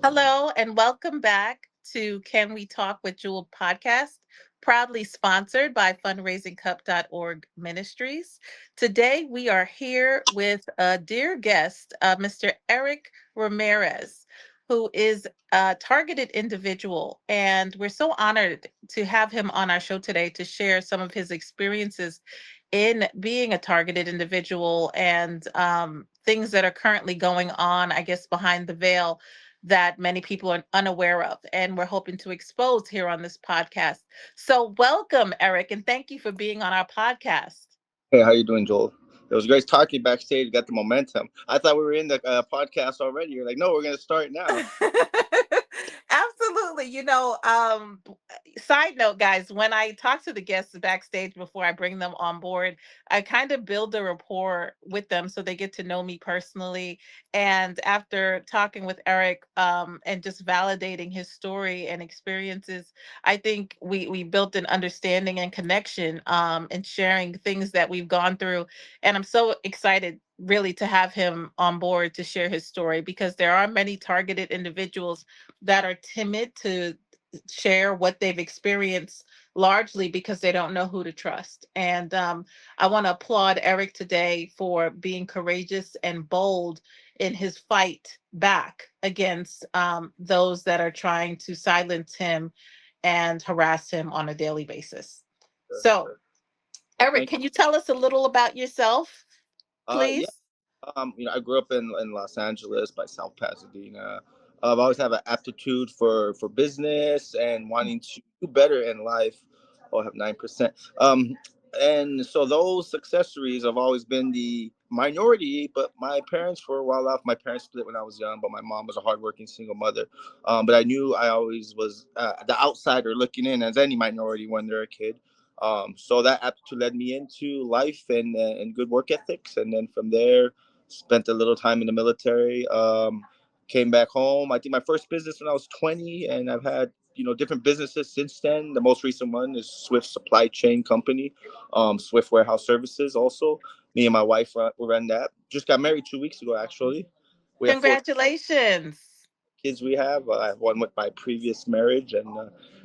Hello and welcome back to Can We Talk with Jewel podcast, proudly sponsored by fundraisingcup.org Ministries. Today we are here with a dear guest, Mr. Eric Ramirez, who is a targeted individual. And we're so honored to have him on our show today to share some of his experiences in being a targeted individual and things that are currently going on, I guess, behind the veil that many people are unaware of, and we're hoping to expose here on this podcast. So, welcome, Eric, and thank you for being on our podcast. Hey, how you doing, Joel? It was great talking backstage. Got the momentum. I thought we were in the podcast already. You're like, no, we're gonna start now. Absolutely. Side note, guys, when I talk to the guests backstage before I bring them on board, I kind of build a rapport with them so they get to know me personally. And after talking with Eric, and just validating his story and experiences, I think we built an understanding and connection, and sharing things that we've gone through. And I'm so excited really to have him on board to share his story, because there are many targeted individuals that are timid to share what they've experienced, largely because they don't know who to trust. And I want to applaud Eric today for being courageous and bold in his fight back against those that are trying to silence him and harass him on a daily basis. Sure, So, sure. Well, Eric, thank can you tell us a little about yourself, you. Yeah. please? I grew up in Los Angeles by South Pasadena. I've always had an aptitude for business and wanting to do better in life. Oh, I have 9%. And so those accessories have always been the minority. But my parents were well off. My parents split when I was young, but my mom was a hardworking single mother. But I knew I always was the outsider looking in, as any minority when they're a kid. So that aptitude led me into life and good work ethics, and then from there spent a little time in the military. Came back home. I did my first business when I was 20, and I've had different businesses since then. The most recent one is Swift Supply Chain Company, Swift Warehouse Services. Also, me and my wife run that. Just got married 2 weeks ago, actually. We have four Congratulations. kids we have. I have one with my previous marriage, and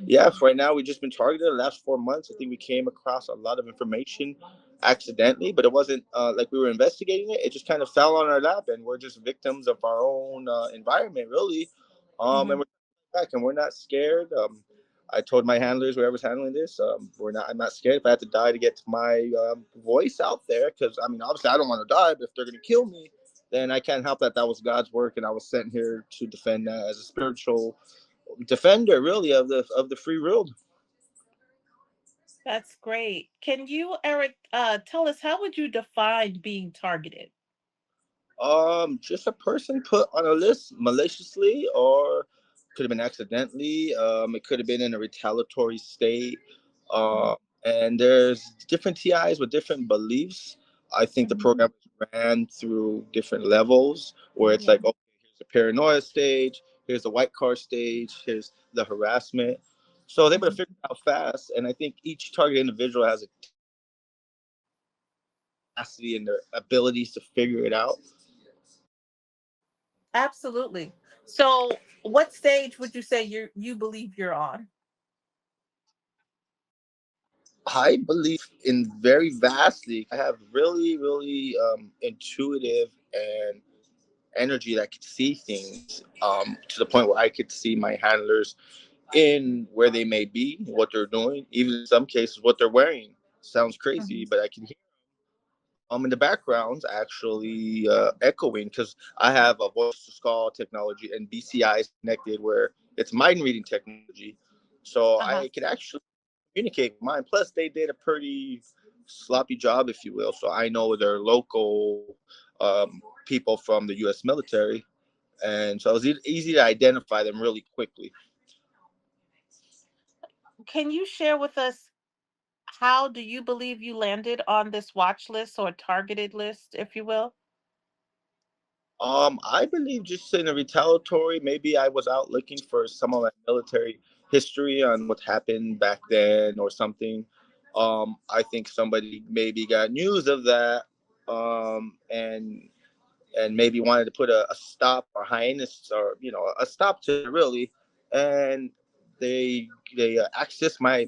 yeah, for right now we've just been targeted. The last 4 months, I think we came across a lot of information accidentally, but it wasn't like we were investigating it. It just kind of fell on our lap, and we're just victims of our own environment, really. And Mhm. we're back, and we're not scared. I told my handlers, whoever's handling this, we're not. I'm not scared if I have to die to get my voice out there, because I mean, obviously, I don't want to die, but if they're gonna kill me, then I can't help that. That was God's work, and I was sent here to defend that as a spiritual defender, really, of the free world. That's great. Can you, Eric, tell us, how would you define being targeted? Just a person put on a list maliciously, or could have been accidentally. It could have been in a retaliatory state. Mhm, Uh, and there's different TIs with different beliefs. I think the mhm, program ran through different levels where it's yeah, like, okay, here's the paranoia stage, here's the white car stage, here's the harassment. So they better mhm. figure it out fast. And I think each target individual has a capacity and their abilities to figure it out. Absolutely. So, what stage would you say you believe you're on? I believe in very vastly. I have really, really intuitive and energy that could see things to the point where I could see my handlers in where they may be, what they're doing, even in some cases what they're wearing. Sounds crazy, Mhm, but I can hear in the background actually echoing, because I have a voice to skull technology and BCI is connected where it's mind reading technology, so uh-huh. I could actually communicate with mine. Plus, they did a pretty sloppy job, if you will. So I know they're local people from the U.S. military, and so it was easy to identify them really quickly. Can you share with us, how do you believe you landed on this watch list or targeted list, if you will? I believe just in a retaliatory, maybe I was out looking for some of my military history on what happened back then or something. I think somebody maybe got news of that, and and maybe wanted to put a stop or hiatus or a stop to it really, and they access my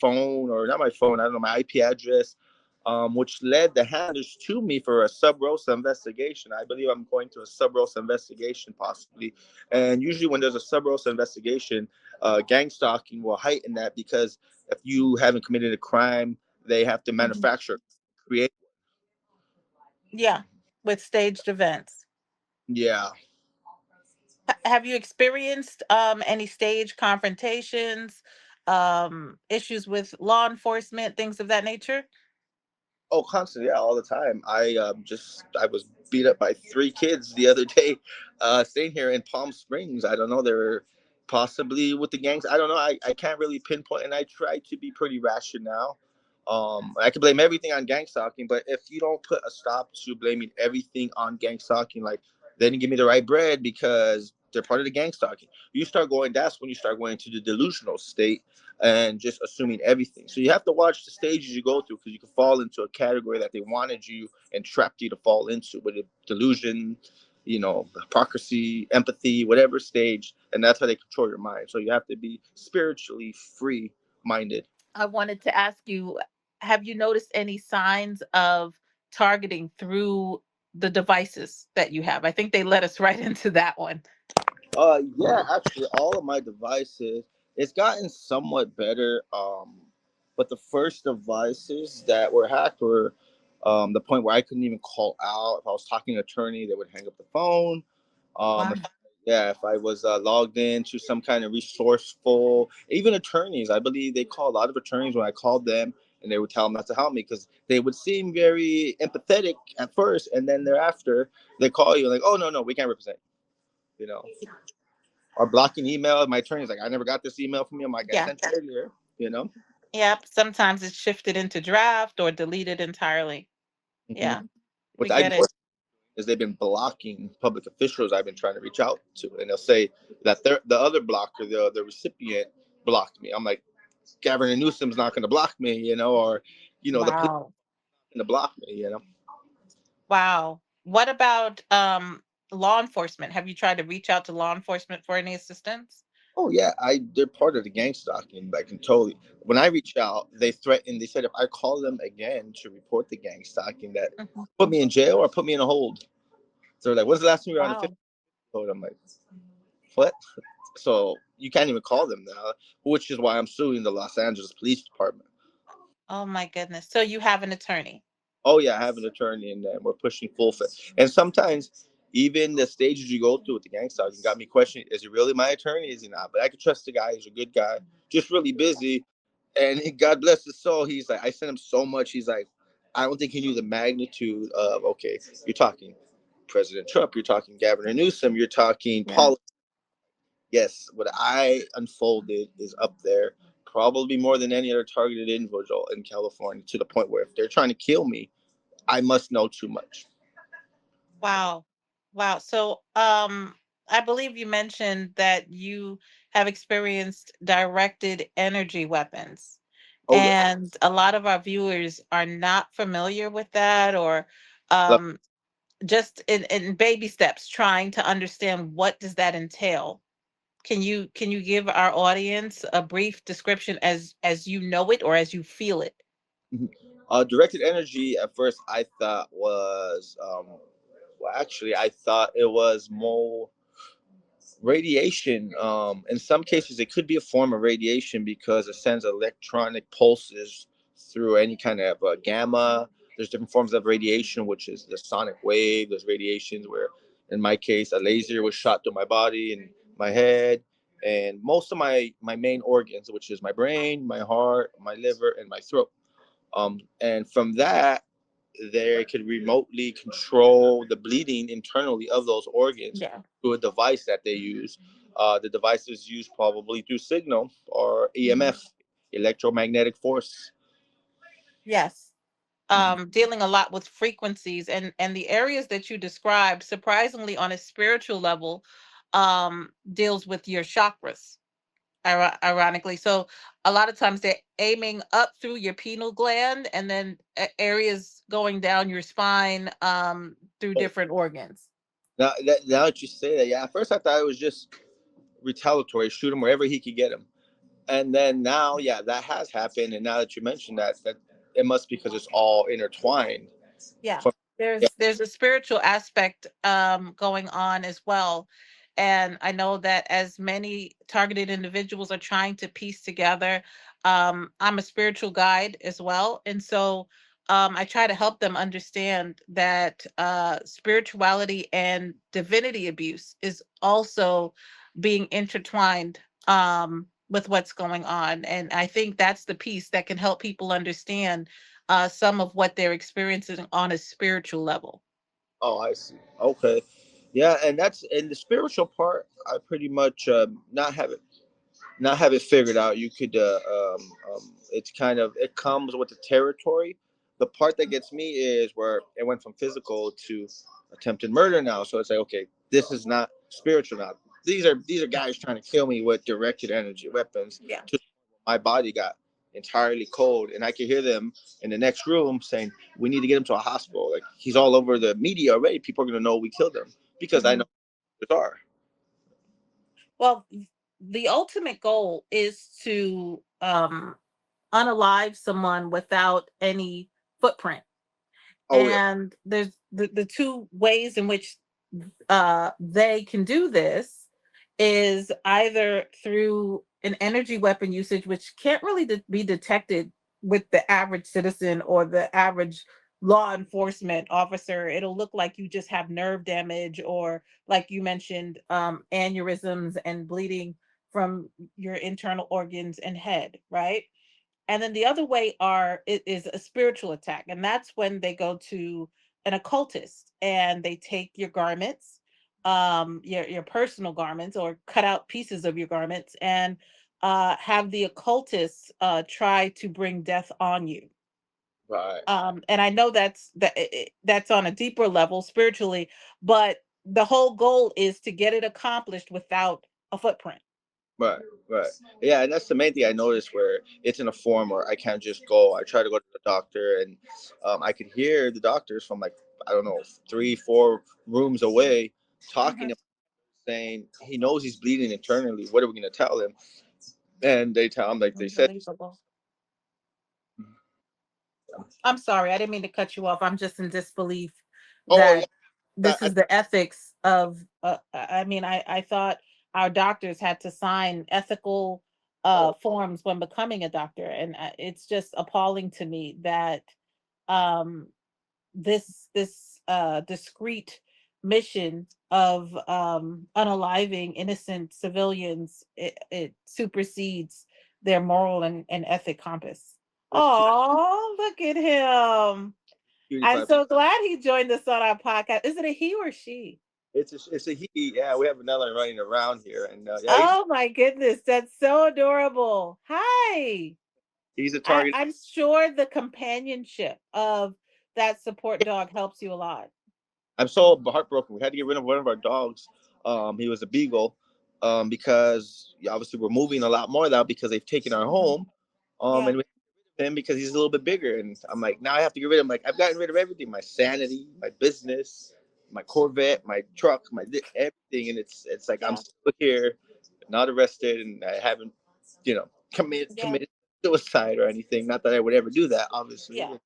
phone, or not my phone, I don't know, my IP address, which led the handlers to me for a sub rosa investigation. I believe I'm going to a sub rosa investigation possibly, and usually when there's a sub rosa investigation, gang stalking will heighten that because if you haven't committed a crime, they have to Mhm. manufacture, create. Yeah, with staged events. Yeah. Have you experienced any stage confrontations, issues with law enforcement, things of that nature? Oh, constantly, yeah, all the time. I was beat up by three kids the other day, staying here in Palm Springs. I don't know, they were possibly with the gangs. I don't know. I can't really pinpoint, and I try to be pretty rational. I can blame everything on gang stalking, but if you don't put a stop to blaming everything on gang stalking, like, they didn't give me the right bread because they're part of the gang stalking. You start going. That's when you start going to the delusional state and just assuming everything. So you have to watch the stages you go through because you can fall into a category that they wanted you and trapped you to fall into, with a delusion, hypocrisy, empathy, whatever stage, and that's how they control your mind. So you have to be spiritually free minded. I wanted to ask you, have you noticed any signs of targeting through the devices that you have? I think they led us right into that one. Yeah, actually, all of my devices, it's gotten somewhat better. But the first devices that were hacked were the point where I couldn't even call out. If I was talking to an attorney, they would hang up the phone. Wow. If, yeah, if I was logged into some kind of resourceful, even attorneys, I believe they call a lot of attorneys when I called them, and they would tell them not to help me because they would seem very empathetic at first, and then thereafter they call you like, oh no, no, we can't represent you. Or blocking email. My attorney's like, I never got this email from you. I'm like, I Yeah. sent it earlier, you know? Yep. Sometimes it's shifted into draft or deleted entirely. hmm Yeah, we What's get even it. worse is they've been blocking public officials I've been trying to reach out to. And they'll say that the other blocker, the recipient, blocked me. I'm like, Gavin Newsom's not going to block me, or, the police Wow. going to block me. Wow. What about law enforcement? Have you tried to reach out to law enforcement for any assistance? Oh yeah, they're part of the gang stalking. I can totally. When I reach out, they threatened. They said if I call them again to report the gang stalking, that Mhm. put me in jail or put me in a hold. So they're like, "When's the last time you were on a fifth Wow. hold?" I'm like, "What?" So you can't even call them now, which is why I'm suing the Los Angeles Police Department. Oh my goodness. So you have an attorney. Oh yeah, I have an attorney, and we're pushing full fit. And sometimes even the stages you go through with the gang stalking got me questioning: Is he really my attorney? Is he not? But I could trust the guy. He's a good guy, just really busy. And God bless his soul. He's like, I sent him so much. He's like, I don't think he knew the magnitude of. Okay, you're talking President Trump. You're talking Gavin Newsom. You're talking Yeah. Paul. Yes, what I unfolded is up there, probably more than any other targeted individual in California, to the point where if they're trying to kill me, I must know too much. Wow. Wow. So I believe you mentioned that you have experienced directed energy weapons. Oh yeah. And a lot of our viewers are not familiar with that, or Love- um just in baby steps trying to understand what does that entail. Can you give our audience a brief description as you know it or as you feel it? Directed energy at first I thought was well, actually I thought it was more radiation. In some cases it could be a form of radiation because it sends electronic pulses through any kind of gamma. There's different forms of radiation, which is the sonic wave. There's radiations where, in my case, a laser was shot through my body and my head, and most of my main organs, which is my brain, my heart, my liver, and my throat. And from that, they could remotely control the bleeding internally of those organs Yeah. through a device that they use. The device is used probably through signal or Mhm. EMF, electromagnetic force. Yes. Mhm. Dealing a lot with frequencies, and the areas that you described, surprisingly on a spiritual level, deals with your chakras. ironically. So a lot of times they're aiming up through your pineal gland and then areas going down your spine through Oh, different organs. now that you say that, yeah. At first, I thought it was just retaliatory, shoot him wherever he could get him. And then now, yeah, that has happened. And now that you mentioned that, that it must be because it's all intertwined. Yeah. For, yeah. There's a spiritual aspect going on as well. And I know that as many targeted individuals are trying to piece together, I'm a spiritual guide as well. And so I try to help them understand that spirituality and divinity abuse is also being intertwined with what's going on. And I think that's the piece that can help people understand some of what they're experiencing on a spiritual level. Oh, I see. Okay. Yeah, and that's in the spiritual part. I pretty much not have it figured out. You could it's kind of it comes with the territory. The part that gets me is where it went from physical to attempted murder now. So it's like, okay, this is not spiritual now. These are guys trying to kill me with directed energy weapons. Yeah. To my body got entirely cold, and I could hear them in the next room saying, "We need to get him to a hospital. Like he's all over the media already. People are gonna know we killed him because I Hmm. know they are." Well, the ultimate goal is to unalive someone without any footprint. Oh yeah, And there's the two ways in which they can do this is either through an energy weapon usage, which can't really be detected with the average citizen or the average law enforcement officer. It'll look like you just have nerve damage or, like you mentioned, aneurysms and bleeding from your internal organs and head, right? And then the other way are it is a spiritual attack, and that's when they go to an occultist and they take your garments, your personal garments, or cut out pieces of your garments, and have the occultists try to bring death on you. right. And I know that's on a deeper level spiritually, but the whole goal is to get it accomplished without a footprint. Right, right. Yeah, and that's the main thing I noticed where it's in a form where I can't just go. I try to go to the doctor, and I could hear the doctors from like, I don't know, 3, 4 rooms away talking Mhm. to him, saying he knows he's bleeding internally. What are we going to tell him? And they tell him, like they said, Unbelievable. I'm sorry, I didn't mean to cut you off. I'm just in disbelief "Oh yeah, that this is the ethics of I mean, I thought our doctors had to sign ethical oh forms when becoming a doctor, and it's just appalling to me that um this discreet mission of unaliving innocent civilians, it supersedes their moral and ethic compass. this cute, Oh, look at him. cutie I'm pie." so glad he joined us on our podcast. Is it a he or she? It's a he. Yeah, we have another one running around here, and yeah, Oh my goodness, that's so adorable. Hi. he's a target. I'm sure the companionship of that support dog helps you a lot. I'm so heartbroken. We had to get rid of one of our dogs. He was a beagle, because obviously we're moving a lot more now because they've taken our Mhm. home. Yeah, And we him because he's a little bit bigger. And I'm like, now I have to get rid of him. Like I've gotten rid of everything: my sanity, my business, my Corvette, my truck, everything. And it's like I'm yeah, still here, not arrested, and I haven't, yeah, committed suicide or anything. Not that I would ever do that, obviously. yeah.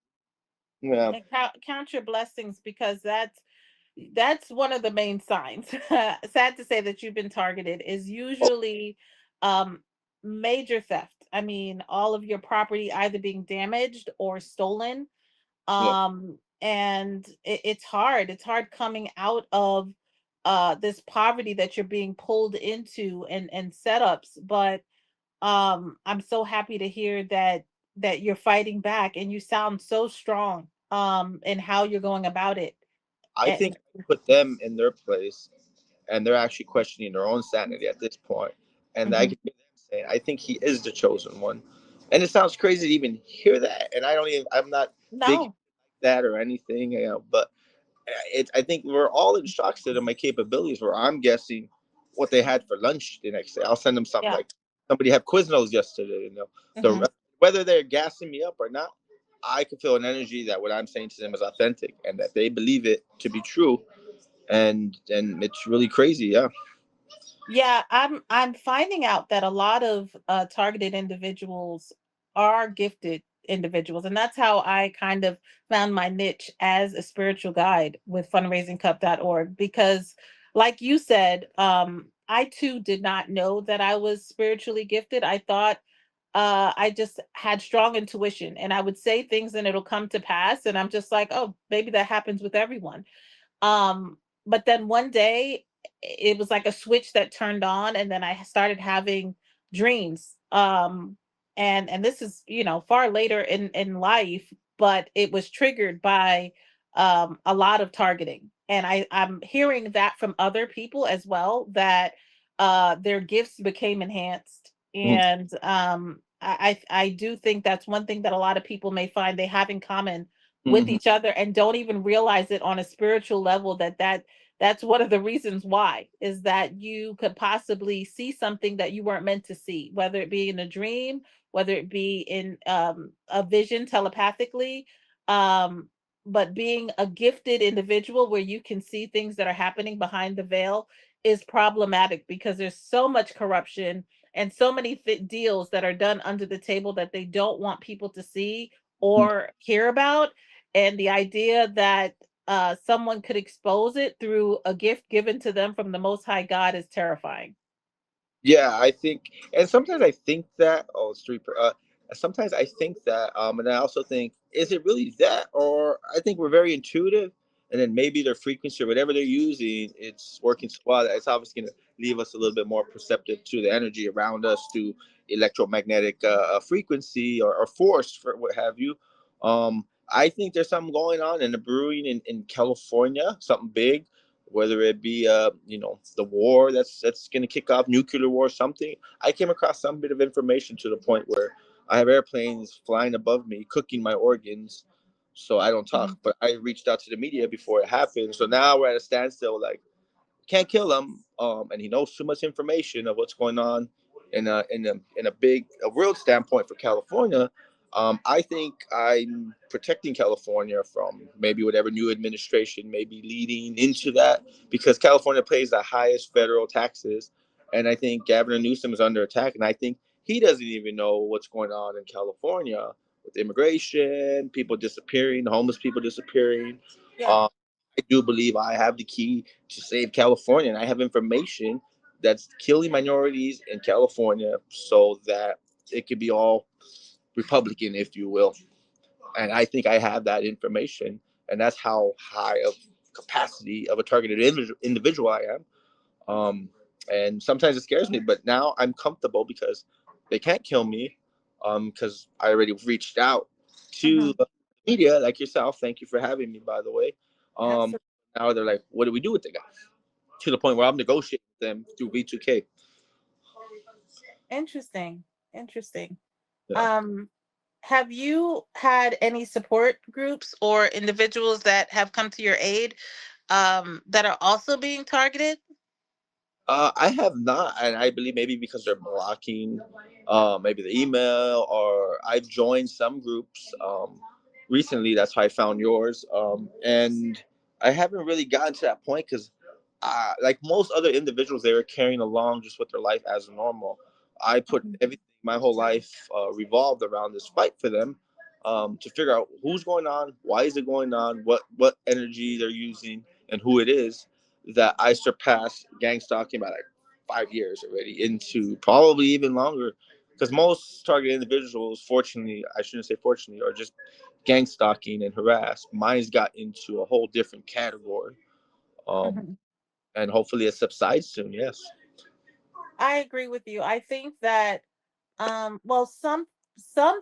Yeah, And count your blessings because that's one of the main signs. Sad to say that you've been targeted is usually um major theft. I mean, all of your property either being damaged or stolen. yeah. And it's hard. It's hard coming out of this poverty that you're being pulled into and setups, but I'm so happy to hear that you're fighting back and you sound so strong in how you're going about it. I think And I put them in their place, and they're actually questioning their own sanity at this point. And I mhm. can hear them saying, "I think he is the chosen one." And it sounds crazy to even hear that. And I don't even. I'm not big like No, that or anything, but I think we're all in shock to my capabilities. Where I'm guessing what they had for lunch the next day. I'll send them something yeah, like somebody had Quiznos yesterday. Mhm. The whether they're gassing me up or not, I can feel an energy that what I'm saying to them is authentic and that they believe it to be true, and it's really crazy. Yeah. Yeah, I'm finding out that a lot of targeted individuals are gifted individuals, and that's how I kind of found my niche as a spiritual guide with fundraisingcup.org. Because, like you said, I too did not know that I was spiritually gifted. I thought I just had strong intuition, and I would say things and it'll come to pass, and I'm just like, oh, maybe that happens with everyone. Um, but then one day it was like a switch that turned on, and then I started having dreams. And this is, far later in life, but it was triggered by a lot of targeting. And I'm hearing that from other people as well, that their gifts became enhanced. Mhm. And I do think that's one thing that a lot of people may find they have in common with Mhm. each other and don't even realize it on a spiritual level, that's one of the reasons why, is that you could possibly see something that you weren't meant to see, whether it be in a dream, whether it be in a vision telepathically. um but being a gifted individual where you can see things that are happening behind the veil is problematic, because there's so much corruption and so many deals that are done under the table that they don't want people to see or hear about. And the idea that someone could expose it through a gift given to them from the Most High God is terrifying. Yeah, I think, and sometimes I think that, oh, street, sometimes I think that, and I also think, is it really that, or I think we're very intuitive, and then maybe their frequency or whatever they're using, it's working so well that it's obviously going to leave us a little bit more perceptive to the energy around us through electromagnetic frequency or force, for what have you. I think there's something going on in the brewing in California, something big, whether it be the war that's going to kick off, nuclear war, something. I came across some bit of information to the point where I have airplanes flying above me cooking my organs, so I don't talk, Mhm. but I reached out to the media before it happened, so now we're at a standstill. Like, can't kill him. And he knows too much information of what's going on in a big a world standpoint for California. I think I'm protecting California from maybe whatever new administration may be leading into that, because California pays the highest federal taxes, and I think Governor Newsom is under attack, and I think he doesn't even know what's going on in California with immigration, people disappearing, homeless people disappearing. Yeah. Um, I do believe I have the key to save California, and I have information that's killing minorities in California so that it could be all Republican, if you will. And I think I have that information, and that's how high of capacity of a targeted individual I am. Um, and sometimes it scares me, but now I'm comfortable because they can't kill me, because I already reached out to Mhm. media like yourself. Thank you for having me, by the way. Um, Absolutely. Now they're like, what do we do with the guy? To the point where I'm negotiating with them through V2K. Interesting. Interesting. Yeah. Um, have you had any support groups or individuals that have come to your aid that are also being targeted? I have not, and I believe maybe because they're blocking, maybe the email, or I've joined some groups recently. That's how I found yours, and I haven't really gotten to that point because, like most other individuals, they were carrying along just with their life as normal. I put Mhm. everything, my whole life revolved around this fight for them, to figure out who's going on, why is it going on, what energy they're using, and who it is, that I surpassed gang stalking by like 5 years already, into probably even longer. Because most target individuals, fortunately, I shouldn't say fortunately, are just gang stalking and harass. Mine's got into a whole different category. Um, Mhm. and hopefully it subsides soon. Yes. I agree with you. I think that well, some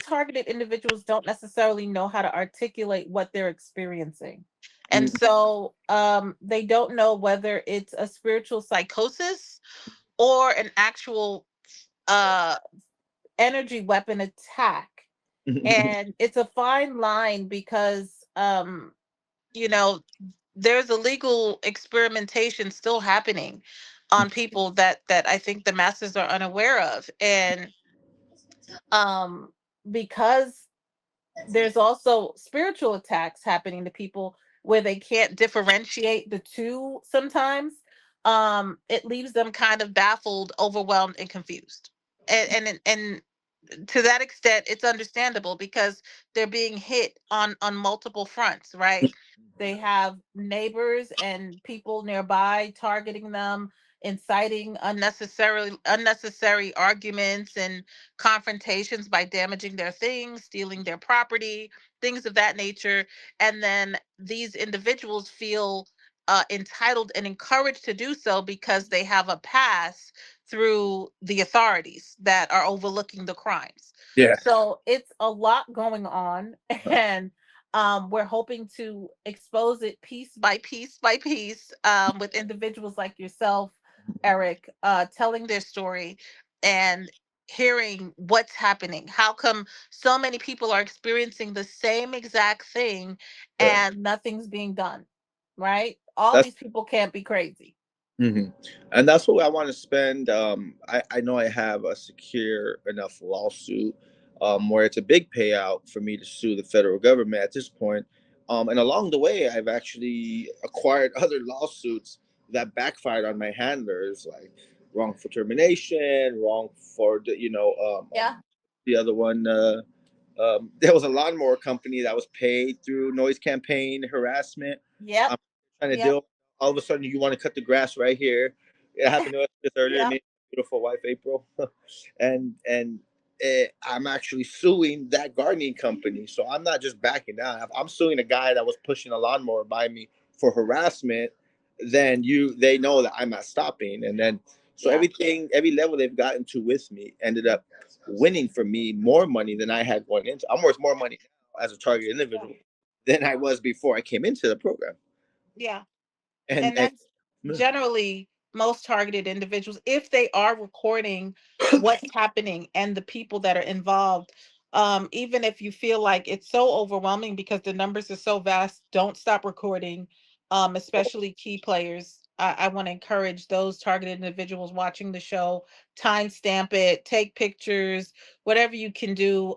targeted individuals don't necessarily know how to articulate what they're experiencing. And so they don't know whether it's a spiritual psychosis or an actual uh energy weapon attack. And it's a fine line because you know there's illegal experimentation still happening on people that I think the masses are unaware of. And um because there's also spiritual attacks happening to people where they can't differentiate the two sometimes. It leaves them kind of baffled, overwhelmed, and confused. And to that extent it's understandable because they're being hit on multiple fronts, right? They have neighbors and people nearby targeting them, inciting unnecessary arguments and confrontations by damaging their things, stealing their property, things of that nature. And then these individuals feel entitled and encouraged to do so because they have a pass through the authorities that are overlooking the crimes. Yeah. So it's a lot going on, and we're hoping to expose it piece by piece by piece, with individuals like yourself, Eric, telling their story and hearing what's happening. How come so many people are experiencing the same exact thing Yeah. and nothing's being done, right? All That's these people can't be crazy. hmm And that's what I want to spend. I know I have a secure enough lawsuit where it's a big payout for me to sue the federal government at this point. And along the way, I've actually acquired other lawsuits that backfired on my handlers, like wrongful termination, wrong for the, Yeah, the other one. There was a lawnmower company that was paid through noise campaign harassment. yep, I'm trying to yep, deal. All of a sudden, you want to cut the grass right here. It happened to us just earlier. Me yep, and my beautiful wife April, and I'm actually suing that gardening company. So I'm not just backing down. If I'm suing a guy that was pushing a lawnmower by me for harassment, then they know that I'm not stopping. And then so yeah, every level they've gotten to with me ended up winning for me more money than I had going into. I'm worth more money now as a target yeah, individual than I was before I came into the program. yeah. And And that's generally most targeted individuals if they are recording what's happening and the people that are involved. Even if you feel like it's so overwhelming because the numbers are so vast, don't stop recording. Especially key players. I want to encourage those targeted individuals watching the show, timestamp it, take pictures, whatever you can do.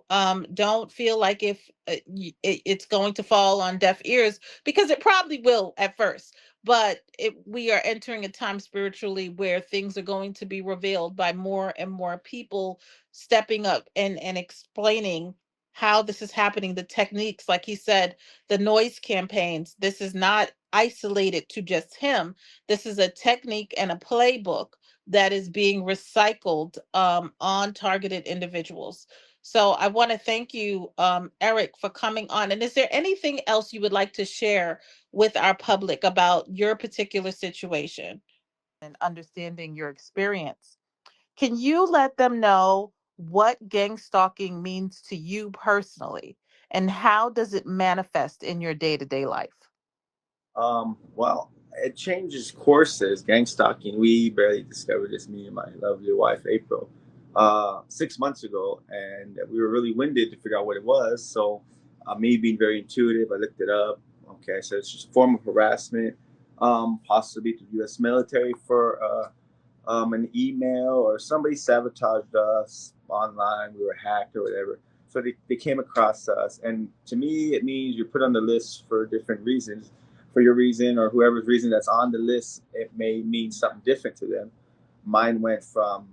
Don't feel like if it's going to fall on deaf ears, because it probably will at first, but we are entering a time spiritually where things are going to be revealed by more and more people stepping up and explaining how this is happening, the techniques, like he said, the noise campaigns. This is not isolated to just him. This is a technique and a playbook that is being recycled on targeted individuals. So I want to thank you, Eric, for coming on. And is there anything else you would like to share with our public about your particular situation and understanding your experience? Can you let them know what gang stalking means to you personally and how does it manifest in your day-to-day life? well, it changes courses. Gang stalking. We barely discovered this, me and my lovely wife April, 6 months ago, and we were really winded to figure out what it was. So, me being very intuitive, I looked it up. Okay, so it's just a form of harassment, possibly to the U.S. military for an email, or somebody sabotaged us online. We were hacked or whatever. So they came across us. And to me, it means you're put on the list for different reasons. For your reason or whoever's reason that's on the list, it may mean something different to them. Mine went from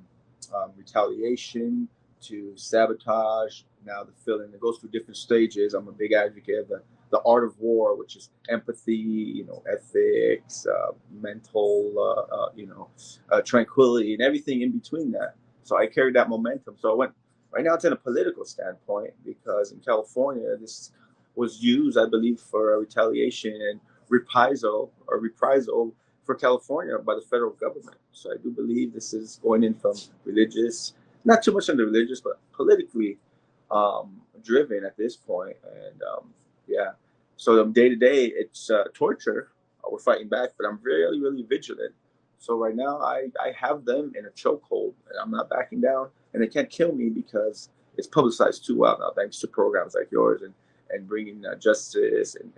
retaliation to sabotage. Now the feeling, it goes through different stages. I'm a big advocate of the art of war, which is empathy, ethics, mental, tranquility, and everything in between that. So I carried that momentum. So I went right now. It's in a political standpoint because in California, this was used, I believe, for a retaliation and reprisal for California by the federal government. So I do believe this is going in from religious, not too much on the religious, but politically driven at this point. And yeah, so day to day, it's torture. We're fighting back, but I'm really, really vigilant. So right now, I have them in a chokehold, and I'm not backing down. And they can't kill me because it's publicized too well now, thanks to programs like yours and bringing justice and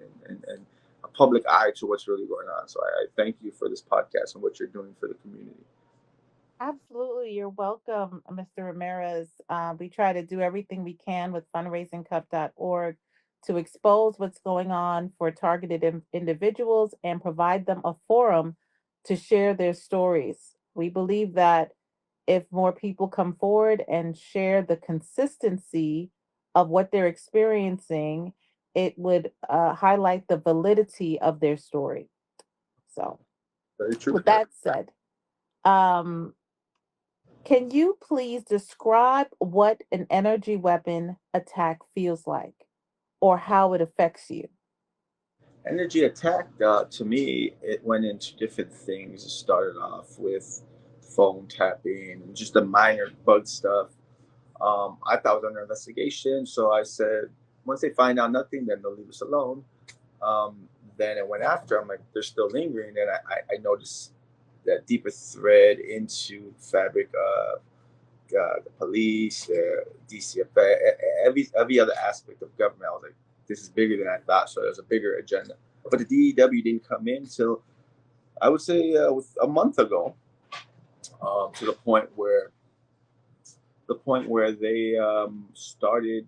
public eye to what's really going on. So I thank you for this podcast and what you're doing for the community. Absolutely. You're welcome, Mr. Ramirez. We try to do everything we can with fundraisingcup.org to expose what's going on for targeted individuals and provide them a forum to share their stories. We believe that if more people come forward and share the consistency of what they're experiencing, it would highlight the validity of their story. So, Very true. with that said, um, can you please describe what an energy weapon attack feels like or how it affects you? Energy attack, to me, it went into different things. It started off with phone tapping and just the minor bug stuff. I thought it was under investigation, so I said, once they find out nothing, then they'll leave us alone. Then it went after. I'm like, they're still lingering, and I noticed that deeper thread into fabric of the police, DCFA, every other aspect of government. I was like, this is bigger than I thought. So there's a bigger agenda. But the DEW didn't come in until I would say with a month ago, to the point where they started.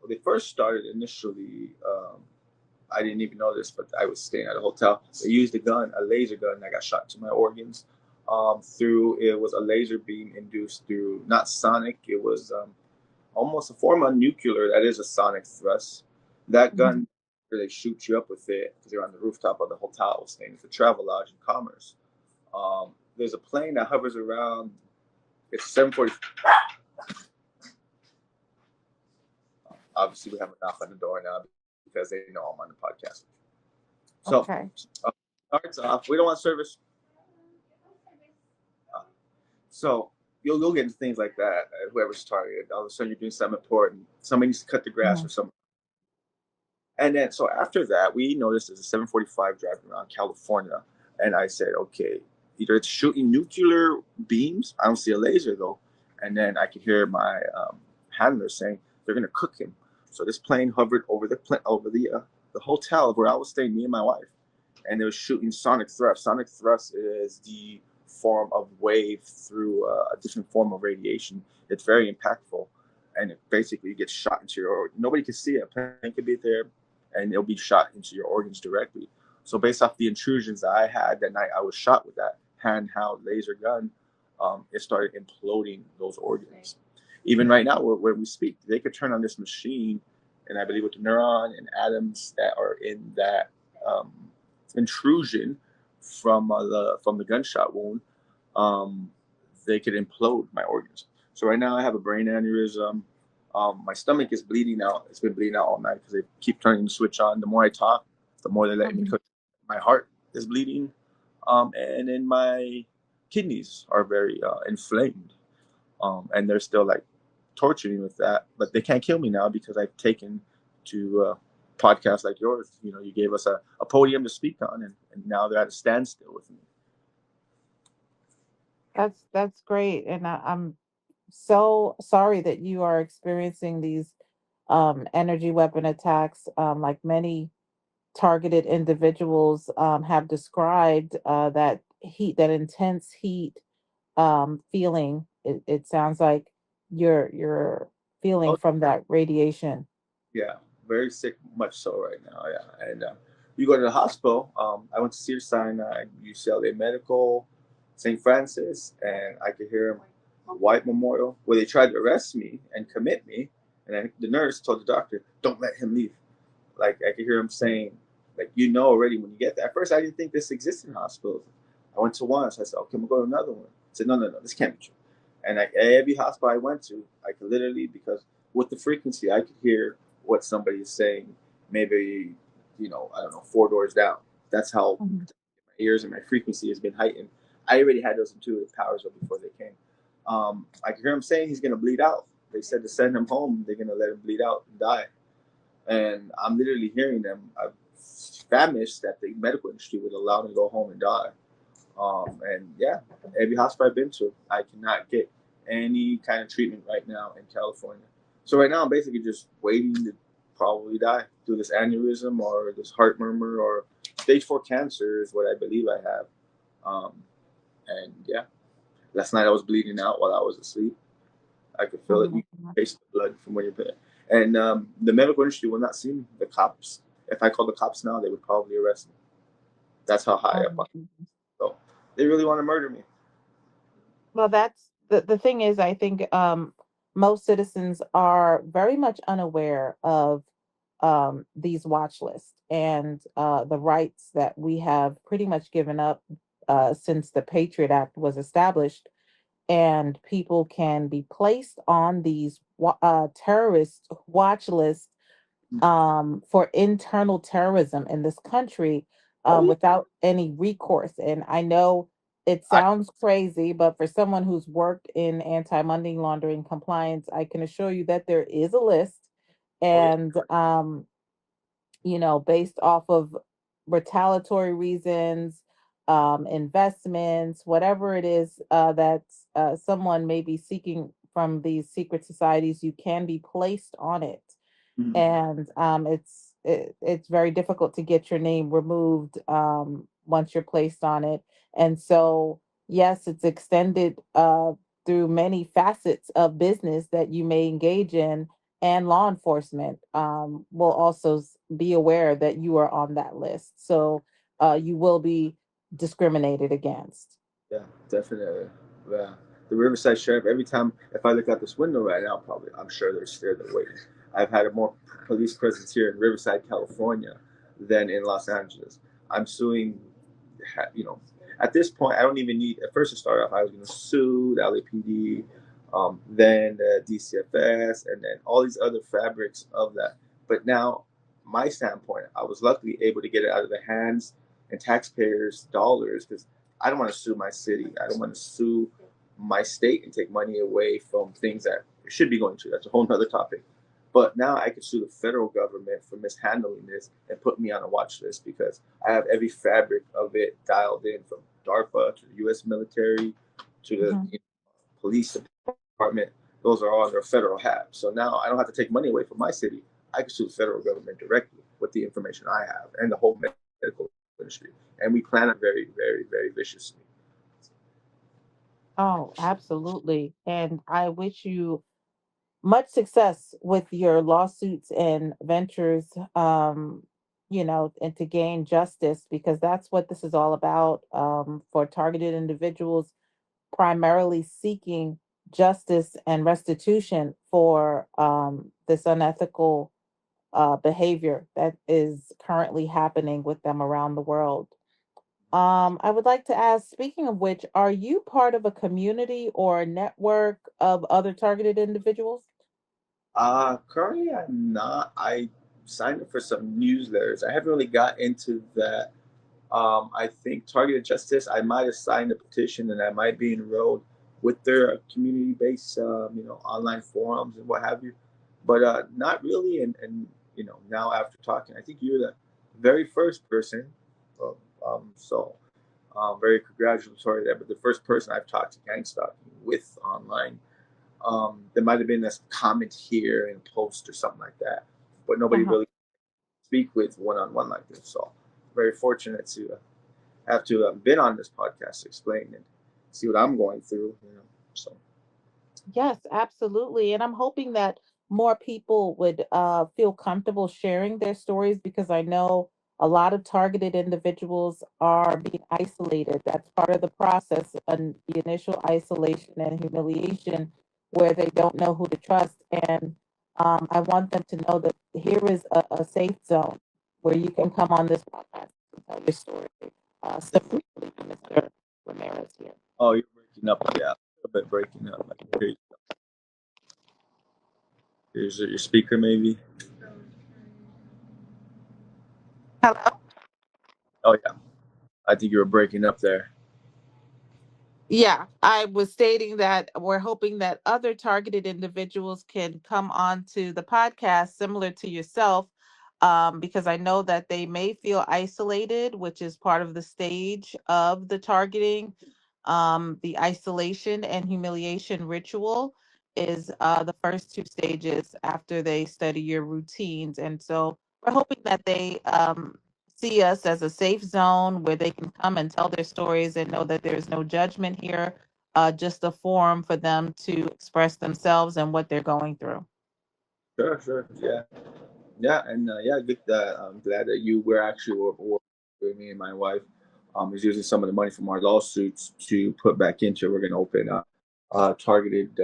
They first started initially. I didn't even know this, but I was staying at a hotel. They used a laser gun, and I got shot to my organs. Through it was a laser beam induced through not sonic. It was almost a form of nuclear that is a sonic thrust. That Mhm. gun, they shoot you up with it because you're on the rooftop of the hotel staying at the Travel Lodge in Commerce. There's a plane that hovers around. It's 740. Obviously, we have a knock on the door now because they know I'm on the podcast. So, Okay. uh, starts off. We don't want service. Uh, so you'll get into things like that. Whoever's targeted, all of a sudden you're doing something important. Somebody needs to cut the grass or Mhm. something. And then, so after that, we noticed there's a 745 driving around California. And I said, okay, either it's shooting nuclear beams. I don't see a laser though. And then I could hear my handler saying they're going to cook him. So this plane hovered over the hotel where I was staying, me and my wife, and it was shooting sonic thrust. Sonic thrust is the form of wave through a different form of radiation. It's very impactful, and it basically gets shot into your. Nobody can see it. A plane could be there, and it'll be shot into your organs directly. So based off the intrusions that I had that night, I was shot with that handheld laser gun. It started imploding those organs. Even right now, where we speak, they could turn on this machine, and I believe with the neuron and atoms that are in that um, intrusion from the gunshot wound, um, they could implode my organs. So right now I have a brain aneurysm. My stomach is bleeding out. It's been bleeding out all night because they keep turning the switch on. The more I talk, the more they let me Mhm. cook. My heart is bleeding, and then my kidneys are very inflamed, and they're still like torturing me with that. But they can't kill me now because I've taken to podcasts like yours. You know, you gave us a podium to speak on, and now they're at a standstill with me. That's great, and I'm so sorry that you are experiencing these energy weapon attacks. Like many targeted individuals have described that intense heat feeling. It sounds like you're feeling Oh, from that radiation. yeah, very sick, much so right now. Yeah, and you go to the hospital. I went to Cedar Sinai, UCLA Medical, St. Francis, and I could hear White Memorial where they tried to arrest me and commit me, and the nurse told the doctor, "Don't let him leave." Like I could hear him saying, like already when you get there. At first, I didn't think this existed in hospitals. I went to one, so I said, "Okay, I'm gonna go to another one." I said, "No, this can't be true." And every hospital I went to, I could literally because with the frequency, I could hear what somebody is saying. Maybe I don't know, four doors down. That's how Mhm. my ears and my frequency has been heightened. I already had those intuitive powers before they came. I could hear him saying he's gonna bleed out. They said to send him home. They're gonna let him bleed out and die, and I'm literally hearing them. I'm famished that the medical industry would allow them to go home and die. And yeah, every hospital I've been to, I cannot get any kind of treatment right now in California. So right now, I'm basically just waiting to probably die through this aneurysm or this heart murmur or stage 4 cancer is what I believe I have. Um, and yeah, last night I was bleeding out while I was asleep. I could Oh feel it. my You God. taste the blood from when you're there. And the medical industry will not see me. The cops, if I call the cops now, they would probably arrest me. That's how high Oh up my I am. goodness. So they really want to murder me. Well, that's the thing is, I think most citizens are very much unaware of these watch lists and the rights that we have pretty much given up since the Patriot Act was established, and people can be placed on these terrorist watch lists for internal terrorism in this country Oh yeah, without any recourse. And I know it I sounds crazy, but for someone who's worked in anti-money laundering compliance, I can assure you that there is a list, oh yeah. and based off of retaliatory reasons, investments, whatever it is that someone may be seeking from these secret societies, you can be placed on it. Mhm. And it's very difficult to get your name removed once you're placed on it. And so, yes, it's extended through many facets of business that you may engage in, and law enforcement will also be aware that you are on that list. So you will be discriminated against. Yeah, definitely. Yeah. The Riverside Sheriff, every time if I look out this window right now, probably I'm sure they're scared they're waiting. I've had a more police presence here in Riverside, California than in Los Angeles. I'm suing, you know, at this point, I don't even need, at first to start off, I was going to sue the LAPD, then the DCFS, and then all these other fabrics of that. But now, my standpoint, I was luckily able to get it out of the hands and taxpayers' dollars because I don't want to sue my city. I don't want to sue my state and take money away from things that it should be going to. That's a whole other topic. But now I can sue the federal government for mishandling this and put me on a watch list because I have every fabric of it dialed in from DARPA to the U.S. military to the Mhm. police department. Those are all under a federal hat. So now I don't have to take money away from my city. I can sue the federal government directly with the information I have and the whole medical industry. And we plan it very, very, very viciously. Oh, absolutely. And I wish you much success with your lawsuits and ventures, and to gain justice, because that's what this is all about, for targeted individuals primarily seeking justice and restitution for this unethical behavior that is currently happening with them around the world. I would like to ask, speaking of which, are you part of a community or a network of other targeted individuals? Currently, I'm not. I signed up for some newsletters. I haven't really got into that. I think Targeted Justice, I might have signed a petition and I might be enrolled with their community-based, online forums and what have you. But not really. And now after talking, I think you're the very first person. Um, very congratulatory there. But the first person I've talked to gang stalking with online. There might have been a comment here and a post or something like that, but nobody Uh-huh. really speak with one on one like this. So very fortunate to have to have been on this podcast to explain and see what I'm going through. So Yes, absolutely. And I'm hoping that more people would feel comfortable sharing their stories, because I know a lot of targeted individuals are being isolated. That's part of the process, and the initial isolation and humiliation, where they don't know who to trust. And I want them to know that here is a safe zone where you can come on this podcast and tell your story. Similarly to Mr. Ramirez here. oh, you're breaking up, yeah, a little bit breaking up. I can hear you. Is it your speaker maybe? Hello? Oh yeah, I think you were breaking up there. Yeah, I was stating that we're hoping that other targeted individuals can come on to the podcast similar to yourself, because I know that they may feel isolated, which is part of the stage of the targeting. The isolation and humiliation ritual is the first two stages after they study your routines. And so we're hoping that they see us as a safe zone where they can come and tell their stories and know that there is no judgment here, just a forum for them to express themselves and what they're going through. Sure, sure, yeah. Yeah, and yeah, good. I'm glad that you were actually with me and my wife. Is using some of the money from our lawsuits to put back into. We're going to open targeted,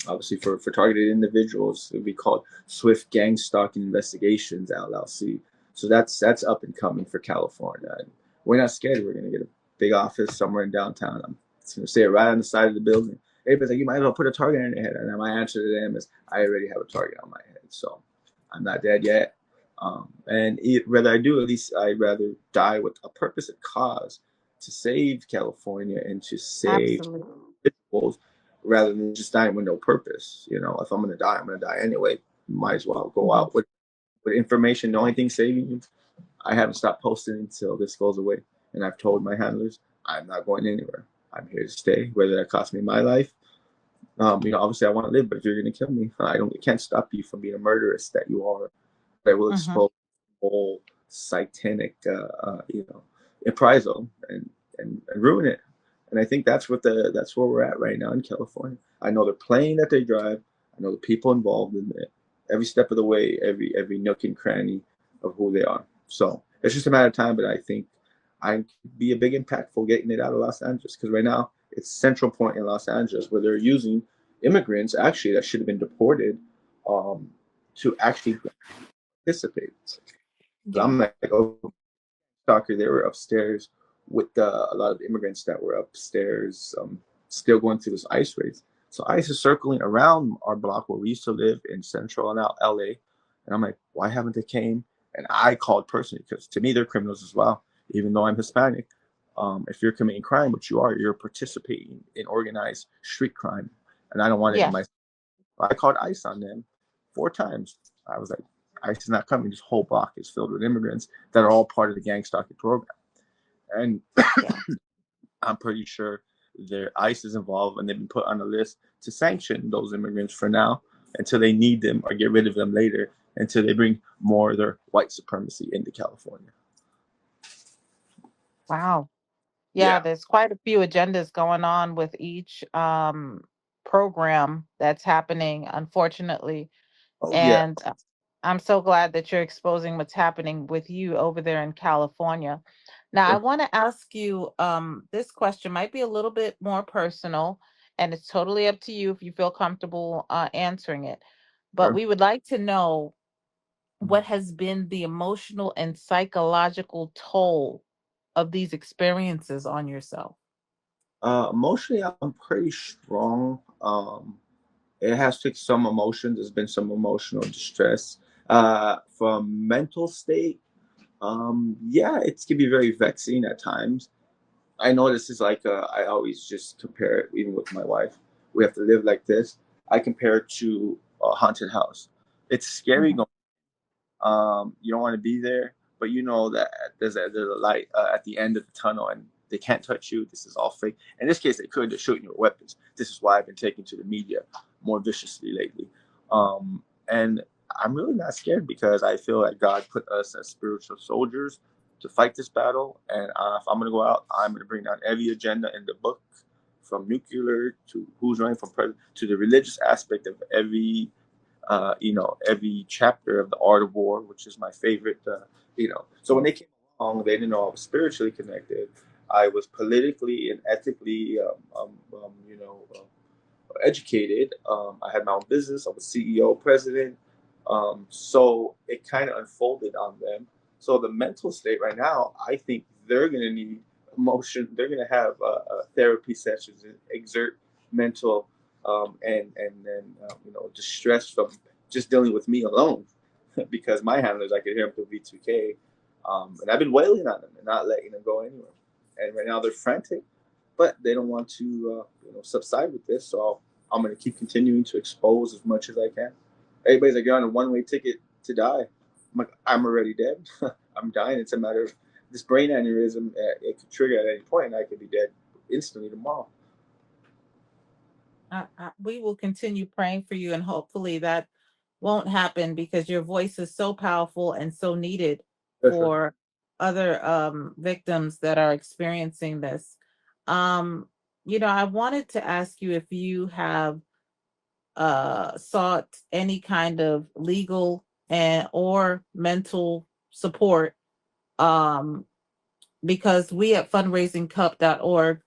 obviously for targeted individuals. It'll be called Swift Gang Stalking Investigations LLC. So that's up and coming for California. And we're not scared. We're going to get a big office somewhere in downtown. I'm just going to say it right on the side of the building. Everybody's like, you might as well put a target on your head. And my answer to them is, I already have a target on my head. So I'm not dead yet. Whether I do, at least I'd rather die with a purpose and cause to save California and to save Absolutely. individuals rather than just dying with no purpose. If I'm going to die, I'm going to die anyway. Might as well go Mhm. out with information. The only thing saving you, I haven't stopped posting until this goes away. And I've told my handlers, I'm not going anywhere. I'm here to stay, whether that costs me my life. Obviously I want to live, but if you're going to kill me, it can't stop you from being a murderess that you are. That will Mhm. expose the whole satanic, reprisal and ruin it. And I think that's where we're at right now in California. I know the plane that they drive. I know the people involved in it. Every step of the way, every nook and cranny of who they are. So it's just a matter of time. But I think I could be a big impactful getting it out of Los Angeles because right now it's Central Point in Los Angeles where they're using immigrants actually that should have been deported um, to actually participate. So Yeah. I'm like, oh, stalker, they were upstairs with a lot of immigrants that were upstairs, still going through this ICE race. So ICE is circling around our block where we used to live in Central and out LA. And I'm like, why haven't they came? And I called personally because to me they're criminals as well, even though I'm Hispanic. If you're committing crime, which you are, you're participating in organized street crime, and I don't want it in Yes. my. I called ICE on them 4 times. I was like, ICE is not coming. This whole block is filled with immigrants that are all part of the gang stalking program. And Yeah. I'm pretty sure their ICE is involved and they've been put on a list to sanction those immigrants for now until they need them or get rid of them later until they bring more of their white supremacy into California. Wow. Yeah, Yeah. there's quite a few agendas going on with each program that's happening, unfortunately. Oh, yeah. And I'm so glad that you're exposing what's happening with you over there in California. Now, I Sure. want to ask you this question might be a little bit more personal, and it's totally up to you if you feel comfortable answering it. But Sure. we would like to know what has been the emotional and psychological toll of these experiences on yourself. Emotionally, I'm pretty strong. It has took some emotions. There's been some emotional distress. From mental state, yeah, it can be very vexing at times. I know this is like I always just compare it, even with my wife. We have to live like this. I compare it to a haunted house. It's scary Mhm. going. You don't want to be there, but you know that there's a light at the end of the tunnel, and they can't touch you. This is all fake. In this case, they could. They're shooting you with weapons. This is why I've been taking to the media more viciously lately. And I'm really not scared because I feel like God put us as spiritual soldiers to fight this battle. And if I'm going to go out, I'm going to bring down every agenda in the book, from nuclear to who's running for president to the religious aspect of every chapter of the Art of War, which is my favorite. So when they came along, they didn't know I was spiritually connected. I was politically and ethically, educated. I had my own business. I was CEO, president. So it kind of unfolded on them. So the mental state right now, I think they're going to need emotion. They're going to have therapy sessions and exert mental and then distress from just dealing with me alone. Because my handlers, I could hear them through V2K, and I've been wailing on them and not letting them go anywhere. And right now they're frantic, but they don't want to subside with this. So I'm going to keep continuing to expose as much as I can. Everybody's like, you're on a one-way ticket to die. I'm like, I'm already dead. I'm dying. It's a matter of this brain aneurysm. It could trigger at any point, and I could be dead instantly tomorrow. We will continue praying for you, and hopefully that won't happen because your voice is so powerful and so needed Sure. for other victims that are experiencing this. Um, I wanted to ask you if you have sought any kind of legal and or mental support, um, because we at fundraisingcup.org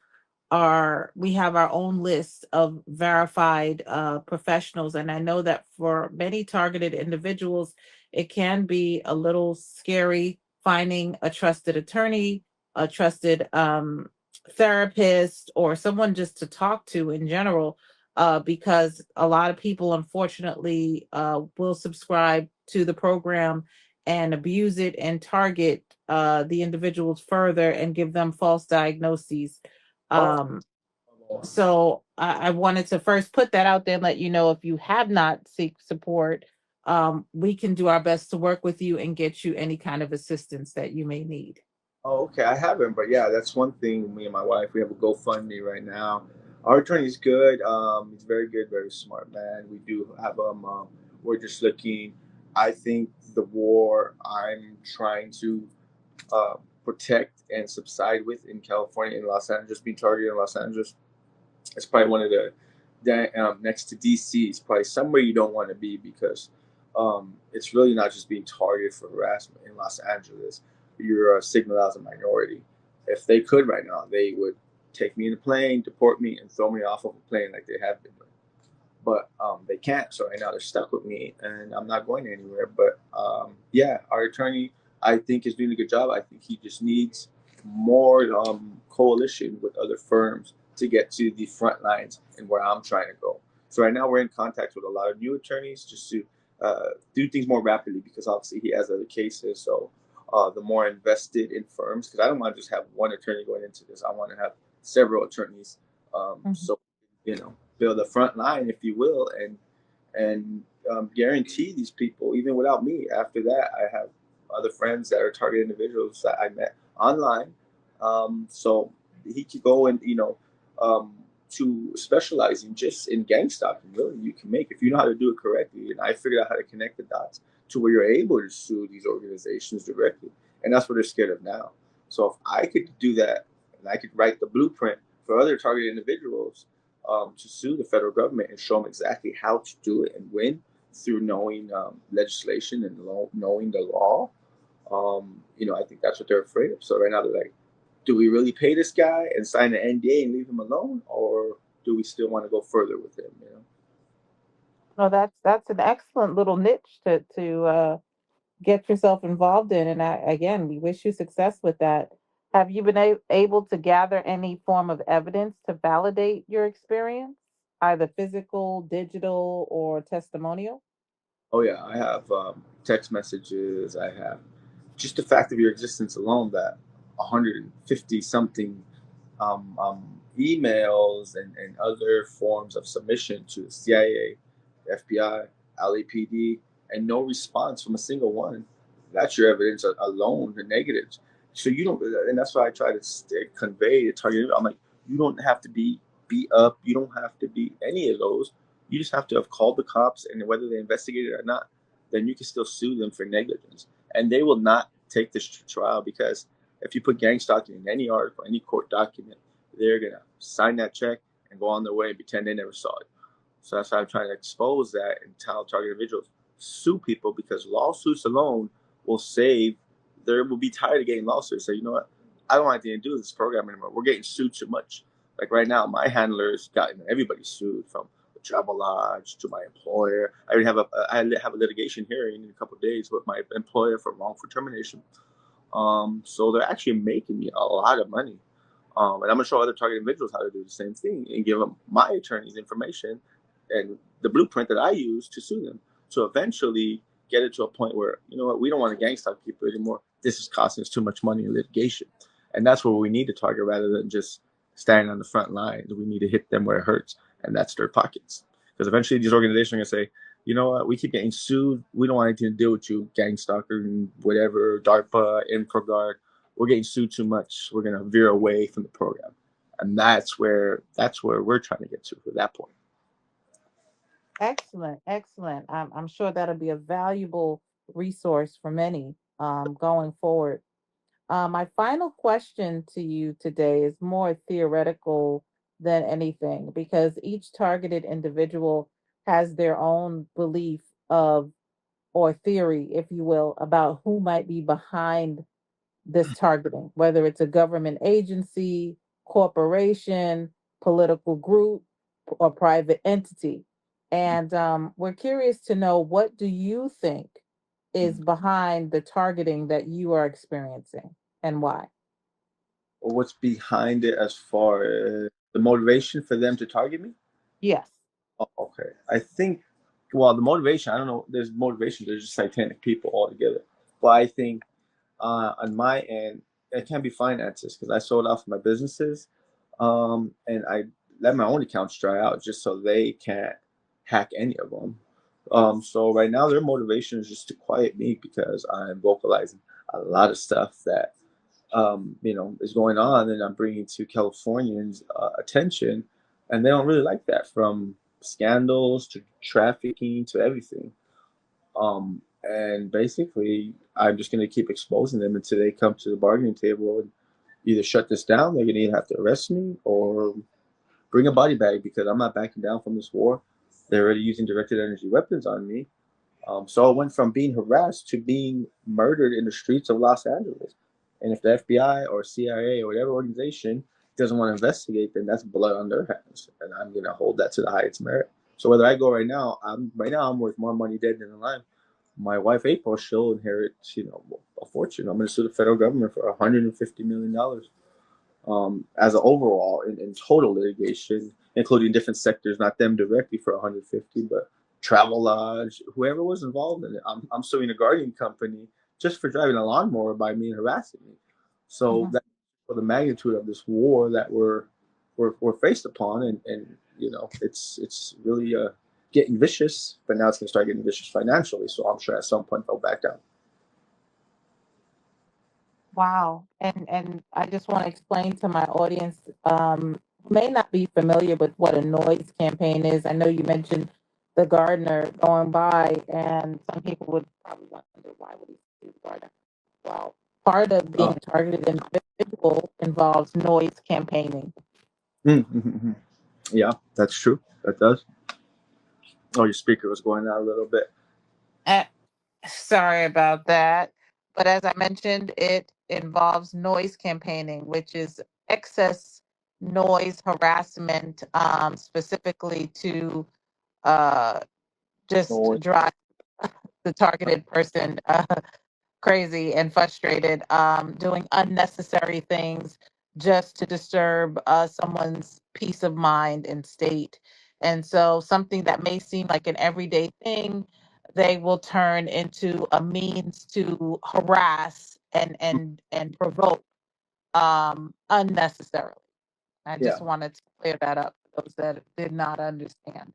we have our own list of verified professionals, and I know that for many targeted individuals it can be a little scary finding a trusted attorney, a trusted therapist, or someone just to talk to in general, because a lot of people unfortunately will subscribe to the program and abuse it and target the individuals further and give them false diagnoses. Oh, um, so I wanted to first put that out there and let you know, if you have not seek support, we can do our best to work with you and get you any kind of assistance that you may need. oh, okay. I haven't, but yeah, that's one thing. Me and my wife, we have a GoFundMe right now. Our attorney's good. He's very good, very smart man. We do have we're just looking. I think the war I'm trying to uh, protect and subside with in California, in Los Angeles, being targeted in Los Angeles, it's probably one of the next to DC. It's probably somewhere you don't want to be because it's really not just being targeted for harassment in Los Angeles. You're signaled as a minority. If they could right now, they would take me in a plane, deport me, and throw me off of a plane like they have been doing, but they can't. So right now they're stuck with me, and I'm not going anywhere. But yeah, our attorney, I think, is doing a good job. I think he just needs more coalition with other firms to get to the front lines and where I'm trying to go. So right now we're in contact with a lot of new attorneys just to do things more rapidly because obviously he has other cases. So the more invested in firms, because I don't want to just have one attorney going into this. I want to have several attorneys. Mhm. So build a front line, if you will, and guarantee these people even without me. After that, I have other friends that are target individuals that I met online. So he could go and um, to specializing just in gang stalking. Really, you can make if you know how to do it correctly. And I figured out how to connect the dots to where you're able to sue these organizations directly, and that's what they're scared of now. So if I could do that, and I could write the blueprint for other targeted individuals to sue the federal government and show them exactly how to do it and when through knowing legislation and knowing the law. I think that's what they're afraid of. So right now they're like, do we really pay this guy and sign an NDA and leave him alone, or do we still want to go further with him? No, that's an excellent little niche to get yourself involved in, and again, we wish you success with that. Have you been able to gather any form of evidence to validate your experience, either physical, digital, or testimonial? Oh yeah, I have text messages. I have just the fact of your existence alone that 150 something emails and other forms of submission to the CIA, FBI, LAPD, and no response from a single one. That's your evidence alone, the negatives. So you don't, and that's why I try to convey to target. I'm like, you don't have to be beat up. You don't have to be any of those. You just have to have called the cops, and whether they investigated it or not, then you can still sue them for negligence, and they will not take this to trial because if you put gang stalking in any article, any court document, they're gonna sign that check and go on their way and pretend they never saw it. So that's why I'm trying to expose that and tell target individuals sue people because lawsuits alone will save. They will be tired of getting lawsuits. So you know what? I don't want anything to do with this program anymore. We're getting sued too much. Like right now, my handlers gotten everybody sued from the travel lodge to my employer. I have a litigation hearing in a couple of days with my employer for wrongful termination. So they're actually making me a lot of money. And I'm gonna show other target individuals how to do the same thing and give them my attorney's information and the blueprint that I use to sue them. So eventually get it to a point where, you know what, we don't want to gang stalk people anymore. This is costing us too much money in litigation. And that's where we need to target rather than just standing on the front lines. We need to hit them where it hurts, and that's their pockets. Because eventually these organizations are gonna say, you know what, we keep getting sued. We don't want anything to do with you, gang stalker and whatever, DARPA, InfraGard. We're getting sued too much. We're gonna veer away from the program. And that's where we're trying to get to at that point. Excellent, excellent. I'm sure that'll be a valuable resource for many. going forward. My final question to you today is more theoretical than anything because each targeted individual has their own belief of or theory, if you will, about who might be behind this targeting, whether it's a government agency, corporation, political group, or private entity. And we're curious to know, what do you think is behind the targeting that you are experiencing and why? Or what's behind it as far as the motivation for them to target me? Yes. Oh, okay. I think, well, the motivation, I don't know, there's motivation, there's just satanic people altogether. But I think on my end, it can be finances because I sold off my businesses and I let my own accounts dry out just so they can't hack any of them. So right now, their motivation is just to quiet me because I'm vocalizing a lot of stuff that is going on, and I'm bringing to Californians' attention, and they don't really like that, from scandals to trafficking to everything. And basically, I'm just going to keep exposing them until they come to the bargaining table and either shut this down. They're going to either have to arrest me or bring a body bag because I'm not backing down from this war. They're already using directed energy weapons on me. So I went from being harassed to being murdered in the streets of Los Angeles. And if the FBI or CIA or whatever organization doesn't want to investigate, then that's blood on their hands, and I'm gonna hold that to the highest merit. So whether I go right now I'm worth more money dead than alive. My wife April, she'll inherit a fortune. I'm gonna sue the federal government for $150 million as an overall in total litigation, including different sectors, not them directly for 150, but Travel Lodge, whoever was involved in it. I'm suing a guardian company just for driving a lawnmower by me and harassing me. So Mhm. that for the magnitude of this war that we're faced upon, and it's really getting vicious, but now it's going to start getting vicious financially. So I'm sure at some point they'll back down. Wow. And I just want to explain to my audience, who may not be familiar with what a noise campaign is. I know you mentioned the gardener going by, and some people would probably wonder, why would he see the gardener? Well, part of being Uh, a targeted individual involves noise campaigning. yeah, that's true. That does. Oh, your speaker was going out a little bit. Uh, Sorry about that. But as I mentioned, it involves noise campaigning, which is excess noise harassment, specifically to uh, just Noise. drive the targeted person crazy and frustrated, doing unnecessary things just to disturb someone's peace of mind and state. And so, something that may seem like an everyday thing, they will turn into a means to harass and provoke unnecessarily. I Yeah. just wanted to clear that up for those that did not understand.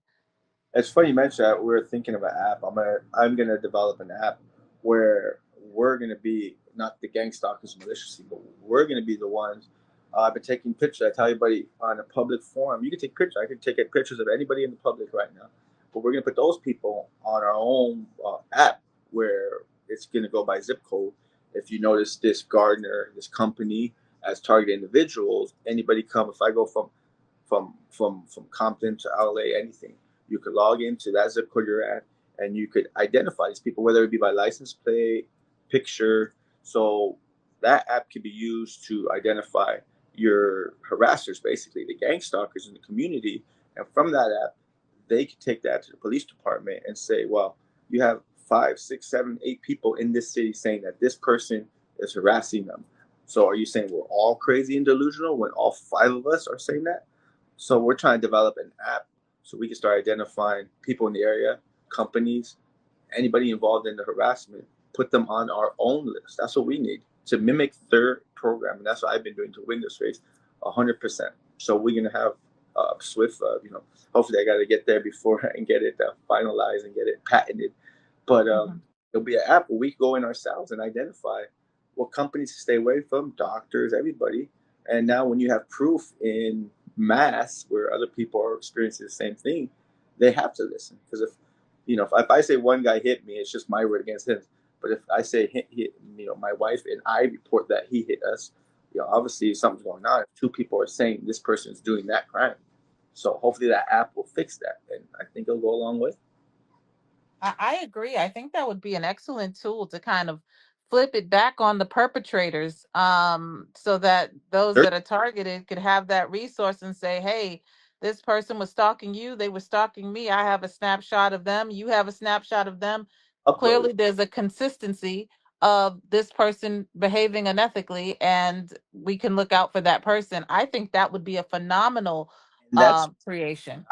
It's funny you mentioned that. We're thinking of an app. I'm gonna develop an app where we're gonna be not the gang stalkers maliciously, but we're gonna be the ones. I've been taking pictures. I tell everybody on a public forum, you can take pictures. I can take pictures of anybody in the public right now, but we're gonna put those people on our own app where it's gonna go by zip code. If you notice this gardener, this company as target individuals, anybody come. If I go from Compton to LA, anything. You could log into that zip code you're at, and you could identify these people, whether it be by license plate, picture. So that app can be used to identify your harassers, basically the gang stalkers in the community. And from that app, they can take that to the police department and say, well, you have 5, 6, 7, 8 people in this city saying that this person is harassing them. So are you saying we're all crazy and delusional when all 5 of us are saying that? So we're trying to develop an app so we can start identifying people in the area, companies, anybody involved in the harassment, put them on our own list. That's what we need to mimic their program, and that's what I've been doing to win this race, 100%. So we're gonna have swift, hopefully I got to get there before and get it finalized and get it patented. But Mhm. it'll be an app where we go in ourselves and identify what companies to stay away from, doctors, everybody. And now when you have proof in mass where other people are experiencing the same thing, they have to listen. Because if I say one guy hit me, it's just my word against his. But if I say my wife and I report that he hit us, obviously something's going on. If two people are saying this person is doing that crime, so hopefully that app will fix that, and I think it'll go a long way. I agree. I think that would be an excellent tool to kind of flip it back on the perpetrators, so that those Sure. that are targeted could have that resource and say, hey, this person was stalking you. They were stalking me. I have a snapshot of them. You have a snapshot of them. Upload it. Clearly, there's a consistency of this person behaving unethically, and we can look out for that person. I think that would be a phenomenal And that's creation.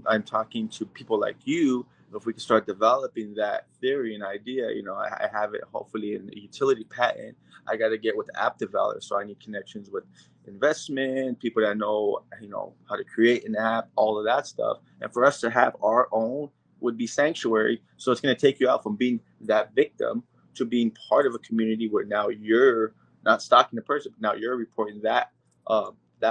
I'm talking to people like you. If we can start developing that theory and idea, I have it hopefully in the utility patent. I got to get with app developers, so I need connections with investment people that know, how to create an app, all of that stuff. And for us to have our own would be sanctuary. So it's going to take you out from being that victim to being part of a community where now you're not stalking the person, but now you're reporting that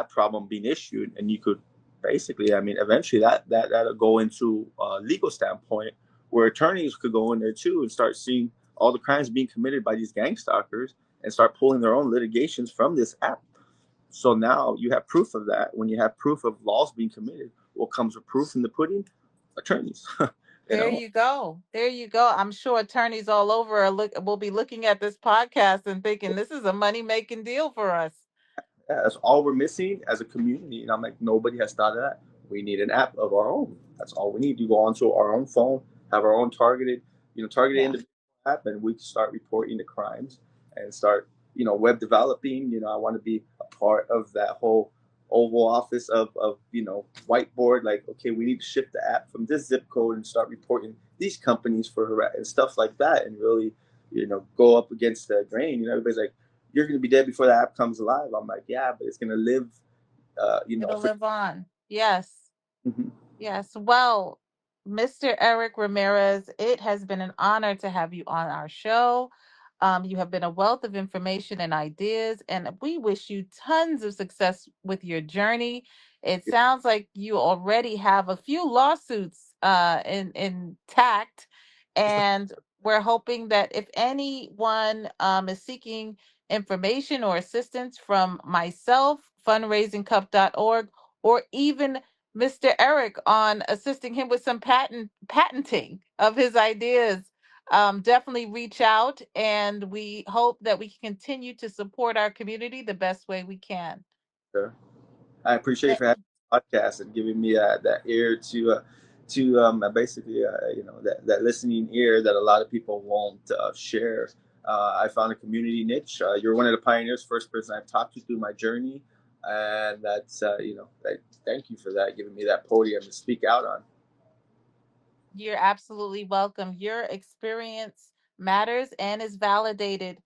problem being issued, and you could basically, I mean, eventually that'll go into a legal standpoint where attorneys could go in there too and start seeing all the crimes being committed by these gang stalkers and start pulling their own litigations from this app. So now you have proof of that. When you have proof of laws being committed, what comes with proof in the pudding? Attorneys. you There know, you go. There you go. I'm sure attorneys all over will be looking at this podcast and thinking this is a money making deal for us. Yeah, that's all we're missing as a community. And I'm like, nobody has thought of that. We need an app of our own. That's all we need. To go onto our own phone, have our own targeted Yeah. individual app, and we can start reporting the crimes and start, web developing. I want to be a part of that whole Oval Office of whiteboard. Like, okay, we need to shift the app from this zip code and start reporting these companies for and stuff like that, and really, go up against the grain. Everybody's like, you're going to be dead before the app comes alive. I'm like, yeah, but it's going to live, It'll for. live on. Yes. Mhm. Yes. Well, Mr. Eric Ramirez, it has been an honor to have you on our show. You have been a wealth of information and ideas, and we wish you tons of success with your journey. It sounds like you already have a few lawsuits in intact, and we're hoping that if anyone is seeking information or assistance from myself, fundraisingcup.org, or even Mr. Eric on assisting him with some patenting of his ideas, definitely reach out, and we hope that we can continue to support our community the best way we can. Sure. I appreciate you Th- for having the podcast and giving me that ear to basically that listening ear that a lot of people won't share. I found a community niche. You're one of the pioneers, first person I've talked to through my journey, and that's thank you for that, giving me that podium to speak out on. You're absolutely welcome. Your experience matters and is validated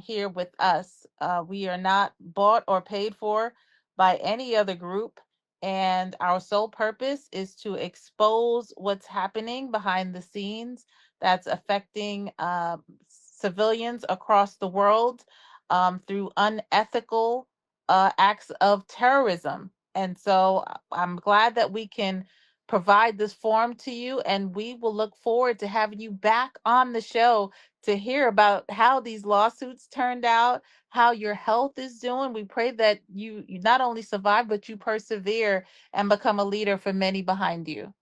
here with us. We are not bought or paid for by any other group, and our sole purpose is to expose what's happening behind the scenes that's affecting civilians across the world through unethical acts of terrorism. And so I'm glad that we can provide this forum to you, and we will look forward to having you back on the show to hear about how these lawsuits turned out, how your health is doing. We pray that you not only survive, but you persevere and become a leader for many behind you.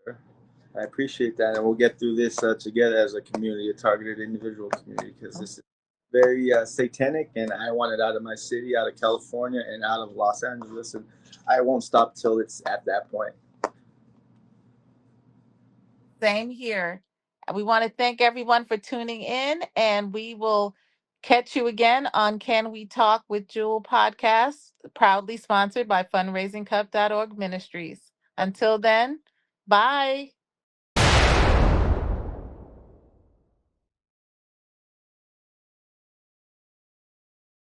I appreciate that, and we'll get through this together as a community, a targeted individual community, because this is very satanic, and I want it out of my city, out of California, and out of Los Angeles, and I won't stop till it's at that point. Same here. We want to thank everyone for tuning in, and we will catch you again on Can We Talk with Jewel podcast, proudly sponsored by fundraisingcup.org ministries. Until then, bye.